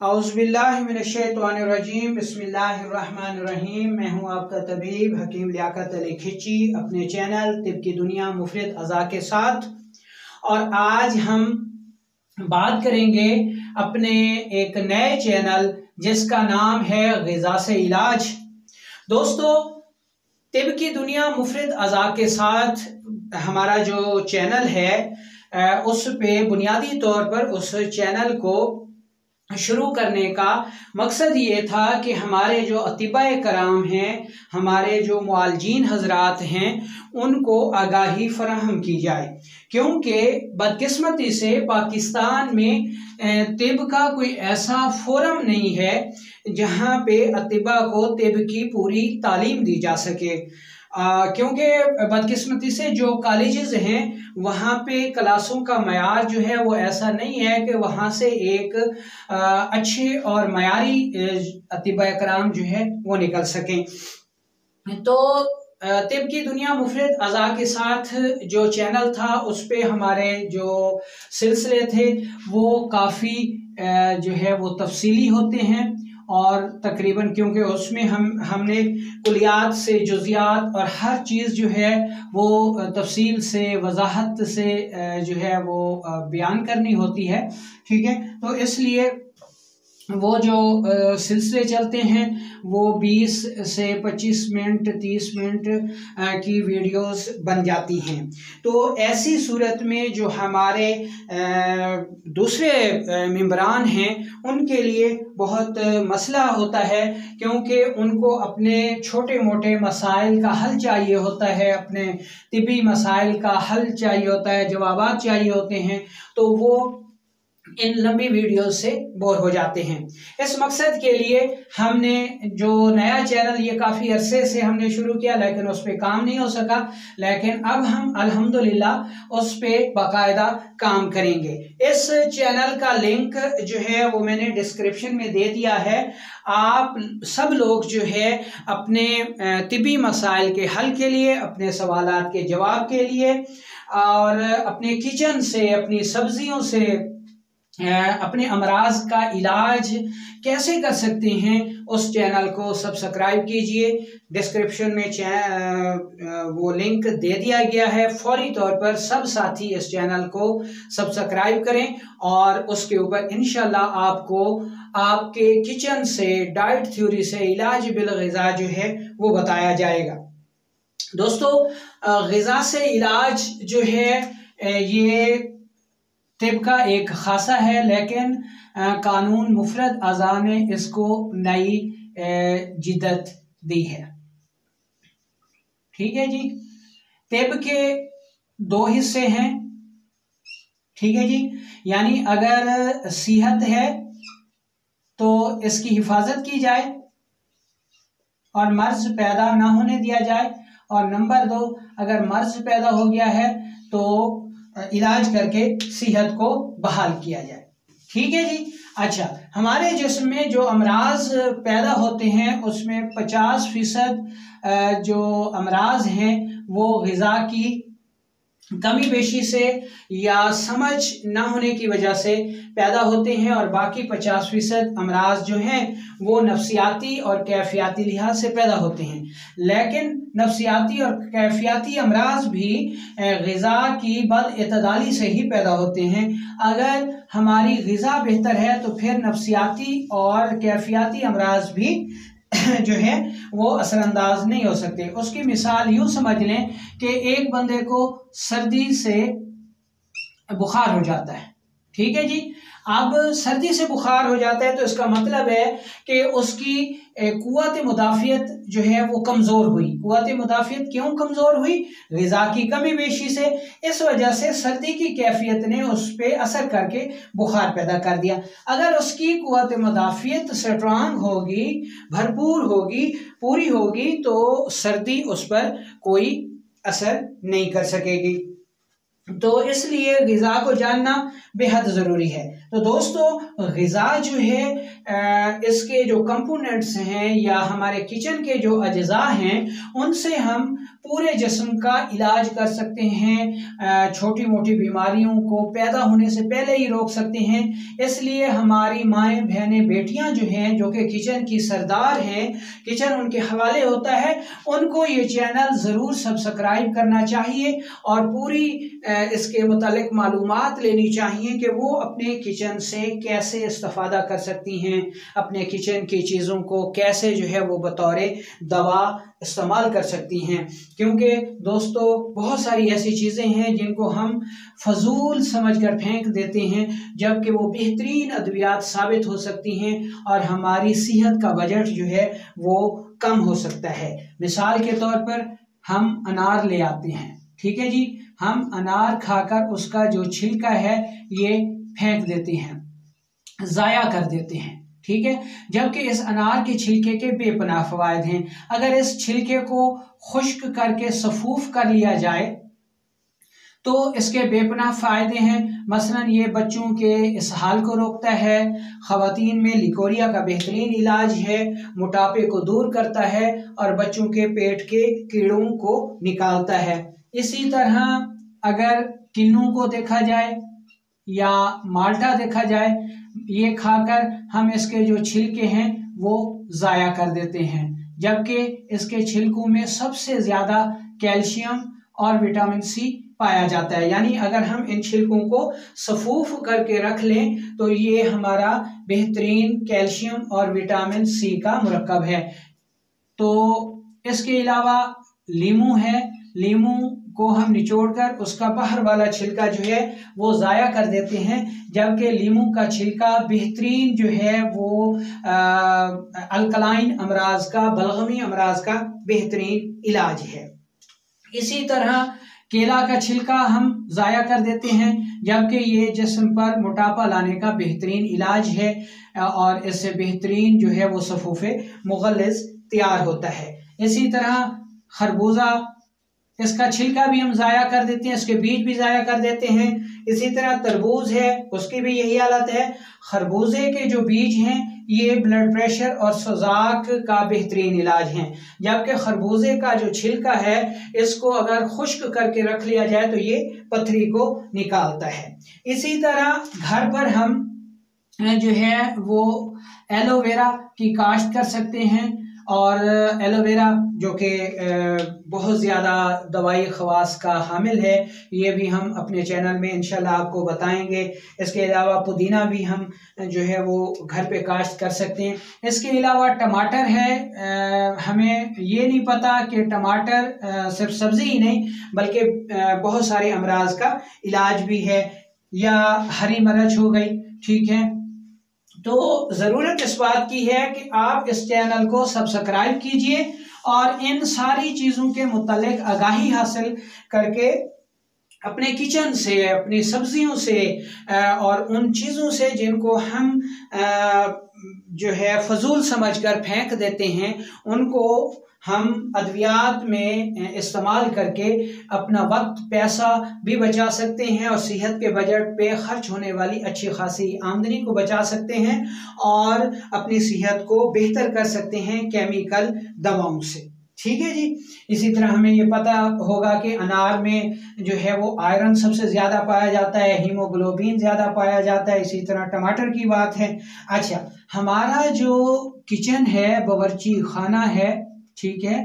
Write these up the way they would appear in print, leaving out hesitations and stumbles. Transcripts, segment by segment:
औज़ुबिल्लाहिमिनश्शैतानिर्रजीम बिस्मिल्लाहिर्रहमानिर्रहीम। मैं हूं आपका तबीब हकीम लियाकत अली खिची अपने चैनल तिब की दुनिया मुफरिद अज़ा के साथ। और आज हम बात करेंगे अपने एक नए चैनल जिसका नाम है ग़िज़ा से इलाज। दोस्तों, तिब की दुनिया मुफरिद अज़ा के साथ हमारा जो चैनल है उस पे बुनियादी तौर पर उस चैनल को शुरू करने का मकसद ये था कि हमारे जो अतिबाए कराम हैं, हमारे जो मुआलजीन हजरात हैं, उनको आगाही फराहम की जाए। क्योंकि बदकिस्मती से पाकिस्तान में तिब का कोई ऐसा फोरम नहीं है जहाँ पे अतिबा को तिब की पूरी तालीम दी जा सके। क्योंकि बदकिस्मती से जो कॉलेजेस हैं वहाँ पे क्लासों का मयार जो है वो ऐसा नहीं है कि वहाँ से एक अच्छे और मयारी अतिबा कराम जो है वो निकल सकें। तो तिब की दुनिया मुफरिद अज़ा के साथ जो चैनल था उस पे हमारे जो सिलसिले थे वो काफ़ी जो है वो तफसीली होते हैं और तकरीबन, क्योंकि उसमें हमने कुलियात से जुज़ियात और हर चीज़ जो है वो तफसील से वजाहत से जो है वो बयान करनी होती है। ठीक है, तो इसलिए वो जो सिलसिले चलते हैं वो 20 से 25 मिनट 30 मिनट की वीडियोस बन जाती हैं। तो ऐसी सूरत में जो हमारे दूसरे मेंबरान हैं उनके लिए बहुत मसला होता है, क्योंकि उनको अपने छोटे मोटे मसाइल का हल चाहिए होता है, अपने तिबी मसाइल का हल चाहिए होता है, जवाबात चाहिए होते हैं, तो वो इन लंबी वीडियो से बोर हो जाते हैं। इस मकसद के लिए हमने जो नया चैनल ये काफ़ी अरसे से हमने शुरू किया, लेकिन उस पर काम नहीं हो सका। लेकिन अब हम अल्हम्दुलिल्लाह उस पर बाकायदा काम करेंगे। इस चैनल का लिंक जो है वो मैंने डिस्क्रिप्शन में दे दिया है। आप सब लोग जो है अपने तिबी मसाइल के हल के लिए, अपने सवालात के जवाब के लिए और अपने किचन से, अपनी सब्जियों से अपने अमराज का इलाज कैसे कर सकते हैं, उस चैनल को सब्सक्राइब कीजिए। डिस्क्रिप्शन में वो लिंक दे दिया गया है। फौरी तौर पर सब साथी इस चैनल को सब्सक्राइब करें और उसके ऊपर इंशाल्लाह आपको आपके किचन से, डाइट थ्योरी से, इलाज बिल ग़िज़ा जो है वो बताया जाएगा। दोस्तों, ग़िज़ा से इलाज जो है ये तिब का एक खासा है, लेकिन कानून मुफरद अज़ा ने इसको नई जिद्दत दी है। ठीक है जी, तिब के दो हिस्से हैं। ठीक है जी, यानी अगर सेहत है तो इसकी हिफाजत की जाए और मर्ज पैदा ना होने दिया जाए, और नंबर 2, अगर मर्ज पैदा हो गया है तो इलाज करके सेहत को बहाल किया जाए। ठीक है जी। अच्छा, हमारे जिस्म में जो अमराज पैदा होते हैं उसमें 50% जो अमराज हैं वो ग़िज़ा की कमी बेशी से या समझ ना होने की वजह से पैदा होते हैं, और बाकी 50% अमराज जो हैं वो नफ्सियाती और कैफियाती लिहाज से पैदा होते हैं। लेकिन नफ्सियाती और कैफियाती अमराज भी ग़िज़ा की बदइतदाली से ही पैदा होते हैं। अगर हमारी ग़िज़ा बेहतर है तो फिर नफ्सियाती और कैफियाती अमराज भी जो है वो असरअंदाज नहीं हो सकते। उसकी मिसाल यूं समझ लें कि एक बंदे को सर्दी से बुखार हो जाता है। ठीक है जी, अब सर्दी से बुखार हो जाता है तो इसका मतलब है कि उसकी कुव्वत मुदाफ़ियत जो है वो कमज़ोर हुई। कुव्वत मुदाफ़ियत क्यों कमज़ोर हुई? ग़िज़ा की कमी बेशी से। इस वजह से सर्दी की कैफियत ने उस पर असर करके बुखार पैदा कर दिया। अगर उसकी कुव्वत मुदाफ़ियत स्ट्रांग होगी, भरपूर होगी, पूरी होगी, तो सर्दी उस पर कोई असर नहीं कर सकेगी। तो इसलिए ग़िज़ा को जानना बेहद ज़रूरी है। तो दोस्तों, ग़िज़ा जो है इसके जो कंपोनेंट्स हैं या हमारे किचन के जो अज्जा हैं उनसे हम पूरे जिस्म का इलाज कर सकते हैं, छोटी मोटी बीमारियों को पैदा होने से पहले ही रोक सकते हैं। इसलिए हमारी माएँ बहनें बेटियां जो हैं, जो कि किचन की सरदार हैं, किचन उनके हवाले होता है, उनको ये चैनल ज़रूर सब्सक्राइब करना चाहिए और पूरी इसके मुतालिक मालूमात लेनी चाहिए कि वो अपने किचन से कैसे इस्तेफादा कर सकती हैं, अपने किचन की चीज़ों को कैसे जो है वो बतौर दवा इस्तेमाल कर सकती हैं। क्योंकि दोस्तों, बहुत सारी ऐसी चीज़ें हैं जिनको हम फजूल समझकर फेंक देते हैं, जबकि वो बेहतरीन अद्वियात साबित हो सकती हैं और हमारी सेहत का बजट जो है वो कम हो सकता है। मिसाल के तौर पर हम अनार ले आते हैं, ठीक है जी, हम अनार खाकर उसका जो छिलका है ये फेंक देते हैं, ज़ाया कर देते हैं, ठीक है, जबकि इस अनार के छिलके के बेपनाह फ़वाइद हैं। अगर इस छिलके को खुश्क करके सफूफ कर लिया जाए तो इसके बेपनाह फ़ायदे हैं। मसलन ये बच्चों के इसहाल को रोकता है, ख़वातीन में लिकोरिया का बेहतरीन इलाज है, मोटापे को दूर करता है और बच्चों के पेट के कीड़ों को निकालता है। इसी तरह अगर किन्नू को देखा जाए या माल्टा देखा जाए, ये खाकर हम इसके जो छिलके हैं वो ज़ाया कर देते हैं, जबकि इसके छिलकों में सबसे ज़्यादा कैल्शियम और विटामिन सी पाया जाता है। यानी अगर हम इन छिलकों को सफूफ करके रख लें तो ये हमारा बेहतरीन कैल्शियम और विटामिन सी का मुरक्कब है। तो इसके अलावा लीमू है, लीमू को हम निचोड़कर उसका बाहर वाला छिलका जो है वो ज़ाया कर देते हैं, जबकि लीमू का छिलका बेहतरीन जो है वो अल्कलाइन अमराज का, बलगमी अमराज का बेहतरीन इलाज है। इसी तरह केला का छिलका हम ज़ाया कर देते हैं, जबकि ये जिस्म पर मोटापा लाने का बेहतरीन इलाज है और इससे बेहतरीन जो है वो सफूफे मुगल्लिज़ तैयार होता है। इसी तरह खरबूजा, इसका छिलका भी हम ज़ाया कर देते हैं, इसके बीज भी ज़ाया कर देते हैं। इसी तरह तरबूज है, उसकी भी यही हालत है। खरबूजे के जो बीज हैं ये ब्लड प्रेशर और सुजाक का बेहतरीन इलाज हैं, जबकि खरबूजे का जो छिलका है इसको अगर खुश्क करके रख लिया जाए तो ये पथरी को निकालता है। इसी तरह घर पर हम जो है वो एलोवेरा की काश्त कर सकते हैं और एलोवेरा जो कि बहुत ज़्यादा दवाई ख़वास का हामिल है, ये भी हम अपने चैनल में इंशाल्लाह आपको बताएंगे। इसके अलावा पुदीना भी हम जो है वो घर पे काश्त कर सकते हैं। इसके अलावा टमाटर है, हमें ये नहीं पता कि टमाटर सिर्फ सब्ज़ी ही नहीं बल्कि बहुत सारे अमराज का इलाज भी है, या हरी मिर्च हो गई, ठीक है। तो ज़रूरत इस बात की है कि आप इस चैनल को सब्सक्राइब कीजिए और इन सारी चीज़ों के मुतालिक आगाही हासिल करके अपने किचन से, अपनी सब्जियों से और उन चीज़ों से जिनको हम जो है फजूल समझकर फेंक देते हैं, उनको हम अद्वियात में इस्तेमाल करके अपना वक्त पैसा भी बचा सकते हैं और सेहत के बजट पे खर्च होने वाली अच्छी खासी आमदनी को बचा सकते हैं और अपनी सेहत को बेहतर कर सकते हैं केमिकल दवाओं से, ठीक है जी। इसी तरह हमें ये पता होगा कि अनार में जो है वो आयरन सबसे ज़्यादा पाया जाता है, हीमोग्लोबिन ज़्यादा पाया जाता है। इसी तरह टमाटर की बात है। अच्छा, हमारा जो किचन है, बावर्ची खाना है, ठीक है,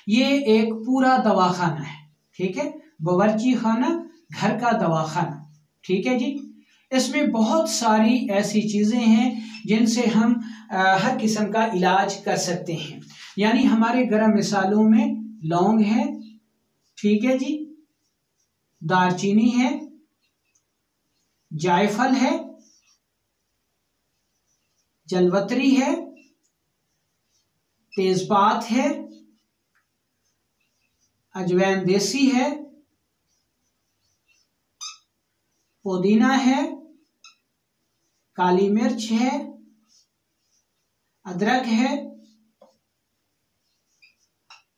ये एक पूरा दवाखाना है, ठीक है, बावर्ची खाना घर का दवाखाना, ठीक है जी। इसमें बहुत सारी ऐसी चीज़ें हैं जिनसे हम हर किस्म का इलाज कर सकते हैं। यानी हमारे गरम मसालों में लौंग है, ठीक है जी, दालचीनी है, जायफल है, जलवतरी है, तेजपात है, अजवैन देसी है, पुदीना है, काली मिर्च है, अदरक है,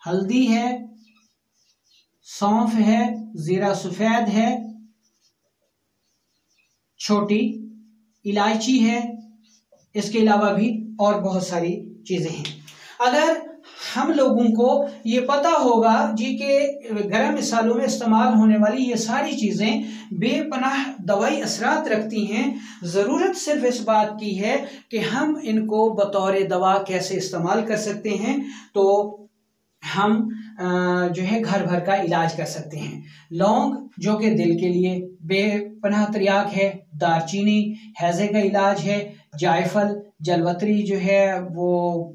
हल्दी है, सौंफ है, जीरा सफ़ेद है, छोटी इलायची है, इसके अलावा भी और बहुत सारी चीज़ें हैं। अगर हम लोगों को ये पता होगा जी कि गरम मसालों में इस्तेमाल होने वाली ये सारी चीज़ें बेपनाह दवाई असरात रखती हैं, ज़रूरत सिर्फ इस बात की है कि हम इनको बतौर दवा कैसे इस्तेमाल कर सकते हैं। तो हम जो है घर भर का इलाज कर सकते हैं। लौंग जो कि दिल के लिए बेपनाह त्रियाक है, दारचीनी हैज़े का इलाज है, जायफल जलवतरी जो है वो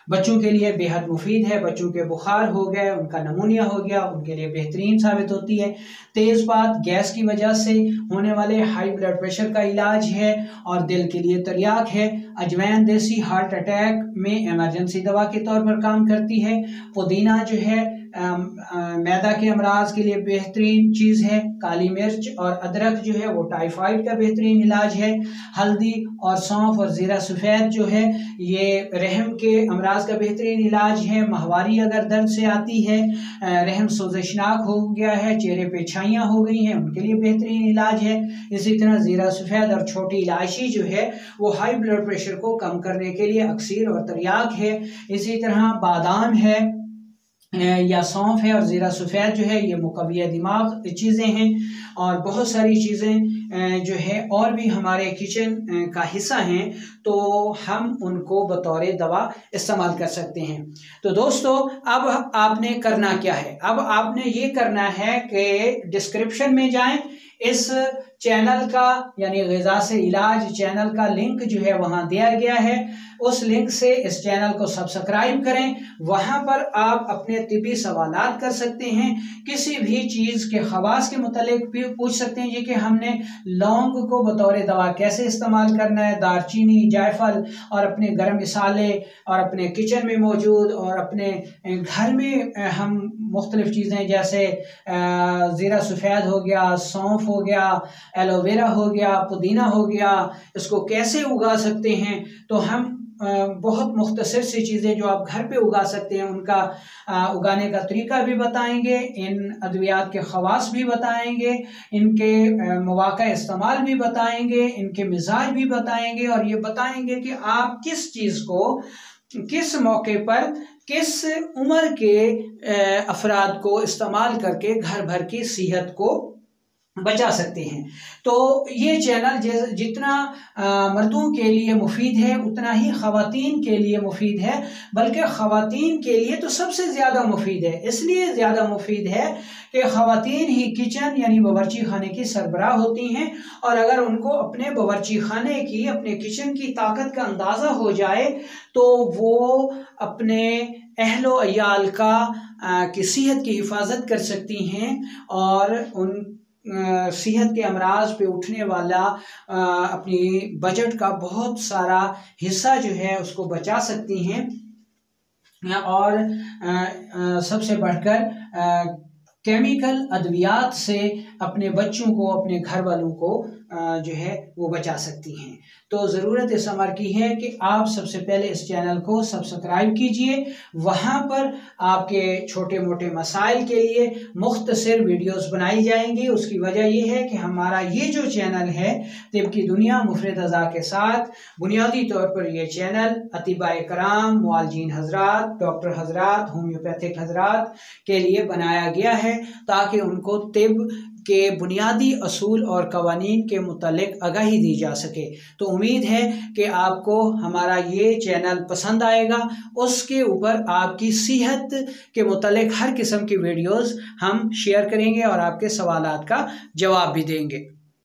बच्चों के लिए बेहद मुफीद है। बच्चों के बुखार हो गए, उनका नमूनिया हो गया, उनके लिए बेहतरीन साबित होती है। तेज़पात गैस की वजह से होने वाले हाई ब्लड प्रेशर का इलाज है और दिल के लिए तरियाक है। अजवैन देसी हार्ट अटैक में इमरजेंसी दवा के तौर पर काम करती है। पुदीना जो है मैदा के अमराज के लिए बेहतरीन चीज़ है। काली मिर्च और अदरक जो है वो टाइफाइड का बेहतरीन इलाज है। हल्दी और सौंफ और ज़ीरा सफ़ेद जो है ये रहम के अमराज का बेहतरीन इलाज है। माहवारी अगर दर्द से आती है, रहम सोजशनाक हो गया है, चेहरे पे छाइयाँ हो गई हैं, उनके लिए बेहतरीन इलाज है। इसी तरह ज़ीरा सफ़ेद और छोटी इलायची जो है वो हाई ब्लड प्रेशर को कम करने के लिए अक्सीर और तरियाक है। इसी तरह बादाम है या सौंफ है और ज़ीरा सफ़ेद जो है ये मुक़व्वी दिमाग चीज़ें हैं। और बहुत सारी चीज़ें जो है और भी हमारे किचन का हिस्सा हैं, तो हम उनको बतौर दवा इस्तेमाल कर सकते हैं। तो दोस्तों अब आपने करना क्या है? अब आपने ये करना है कि डिस्क्रिप्शन में जाएं, इस चैनल का यानी ग़िज़ा से इलाज चैनल का लिंक जो है वहाँ दिया गया है। उस लिंक से इस चैनल को सब्सक्राइब करें। वहाँ पर आप अपने तिब्बी सवालात कर सकते हैं, किसी भी चीज़ के ख़वास के मुतालिक भी पूछ सकते हैं। ये कि हमने लौंग को बतौर दवा कैसे इस्तेमाल करना है, दारचीनी जायफल और अपने गरम मसाले और अपने किचन में मौजूद और अपने घर में हम मुख्तलिफ़ चीज़ें जैसे ज़ीरा सफ़ेद हो गया, सौंफ हो गया, एलोवेरा हो गया, पुदीना हो गया, इसको कैसे उगा सकते हैं। तो हम बहुत मुख्तसर सी चीज़ें जो आप घर पे उगा सकते हैं उनका उगाने का तरीका भी बताएंगे, इन अद्वियात के ख़वास भी बताएंगे, इनके मौक़ा इस्तेमाल भी बताएंगे, इनके मिजाज भी बताएंगे और ये बताएंगे कि आप किस चीज़ को किस मौके पर किस उम्र के अफराद को इस्तेमाल करके घर भर की सेहत को बचा सकते हैं। तो ये चैनल जितना मर्दों के लिए मुफीद है उतना ही ख़वातीन के लिए मुफीद है, बल्कि ख़वातीन के लिए तो सबसे ज़्यादा मुफीद है। इसलिए ज़्यादा मुफीद है कि ख़वातीन ही किचन यानी बावर्ची खाने की सरबराह होती हैं, और अगर उनको अपने बावर्ची खाने की, अपने किचन की ताकत का अंदाज़ा हो जाए तो वो अपने अहलो अयाल की सेहत की हिफाजत कर सकती हैं और उन सेहत के अमराज पे उठने वाला अपनी बजट का बहुत सारा हिस्सा जो है उसको बचा सकती हैं। और सबसे बढ़कर केमिकल अद्वियात से अपने बच्चों को, अपने घर वालों को जो है वो बचा सकती हैं। तो ज़रूरत इस अमर की है कि आप सबसे पहले इस चैनल को सब्सक्राइब कीजिए। वहाँ पर आपके छोटे मोटे मसाइल के लिए मुख्तसर वीडियोस बनाई जाएंगी। उसकी वजह यह है कि हमारा ये जो चैनल है तिब की दुनिया मुफरद अज़ा के साथ, बुनियादी तौर पर यह चैनल अतिबाए कराम, मुआलजीन हजरात, डॉक्टर हजरात, होम्योपैथिक हजरात के लिए बनाया गया है ताकि उनको तिब के बुनियादी असूल और कवानीन के मुतालिक आगाही दी जा सके। तो उम्मीद है कि आपको हमारा ये चैनल पसंद आएगा। उसके ऊपर आपकी सेहत के मुतालिक हर किस्म की वीडियोस हम शेयर करेंगे और आपके सवालात का जवाब भी देंगे।